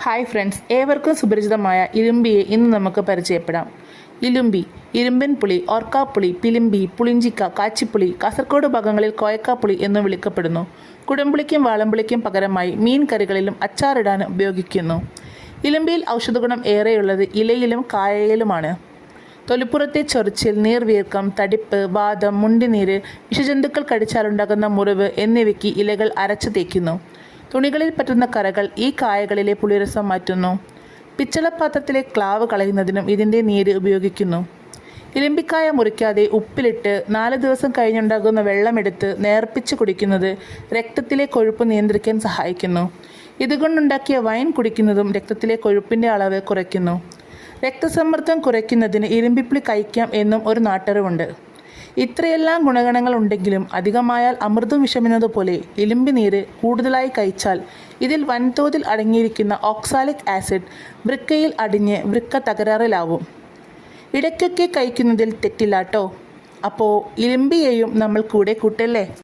Hi friends, ഏവർക്കും സുപരിചിതമായ ഇലുമ്പിയെ ഇന്ന് നമുക്ക് പരിചയപ്പെടാം. ഇലുമ്പി, ഇരുമ്പൻ പുളി, ഓർക്കാപ്പുളി, പിലിമ്പി, പുളിഞ്ചിക്ക, കാച്ചിപ്പുളി, കാസർഗോഡ് ഭാഗങ്ങളിൽ കോയക്കാപ്പുളി എന്നും വിളിക്കപ്പെടുന്നു. കുടംപുളിക്കും വാളംപുളിക്കും പകരമായി മീൻ കറികളിലും അച്ചാറിടാനും ഉപയോഗിക്കുന്നു. ഇലുമ്പിയിൽ ഔഷധഗുണം ഏറെയുള്ളത് ഇലയിലും കായയിലുമാണ്. തൊലിപ്പുറത്തെ ചൊറിച്ചിൽ, നീർവീർക്കം, തടിപ്പ്, വാതം, മുണ്ടിനീര്, വിഷജന്തുക്കൾ കടിച്ചാലുണ്ടാകുന്ന മുറിവ് എന്നിവയ്ക്ക് ഇലകൾ അരച്ചു തേക്കുന്നു. തുണികളിൽ പറ്റുന്ന കറകൾ ഈ കായകളിലെ പുളിരസം മാറ്റുന്നു. പിച്ചളപ്പാത്രത്തിലെ ക്ലാവ് കളയുന്നതിനും ഇതിൻ്റെ നീര് ഉപയോഗിക്കുന്നു. ഇലുമ്പിക്കായ മുറിക്കാതെ ഉപ്പിലിട്ട് 4 ദിവസം കഴിഞ്ഞുണ്ടാകുന്ന വെള്ളമെടുത്ത് നേർപ്പിച്ച് കുടിക്കുന്നത് രക്തത്തിലെ കൊഴുപ്പ് നിയന്ത്രിക്കാൻ സഹായിക്കുന്നു. ഇതുകൊണ്ടുണ്ടാക്കിയ വൈൻ കുടിക്കുന്നതും രക്തത്തിലെ കൊഴുപ്പിൻ്റെ അളവ് കുറയ്ക്കുന്നു. രക്തസമ്മർദ്ദം കുറയ്ക്കുന്നതിന് ഇരുമ്പിപ്പുളി കഴിക്കാം എന്നും ഒരു നാട്ടറിവുണ്ട്. ഇത്രയെല്ലാം ഗുണഗണങ്ങൾ ഉണ്ടെങ്കിലും അധികമായാൽ അമൃതും വിഷമെന്നതുപോലെ ഇലുമ്പി നീര് കൂടുതലായി കഴിച്ചാൽ ഇതിൽ വൻതോതിൽ അടങ്ങിയിരിക്കുന്ന ഓക്സാലിക് ആസിഡ് വൃക്കയിൽ അടിഞ്ഞ് വൃക്ക തകരാറിലാവും. ഇടയ്ക്കൊക്കെ കഴിക്കുന്നതിൽ തെറ്റില്ലാട്ടോ. അപ്പോൾ ഇലുമ്പിയെയും നമ്മൾ കൂടെ കൂട്ടല്ലേ.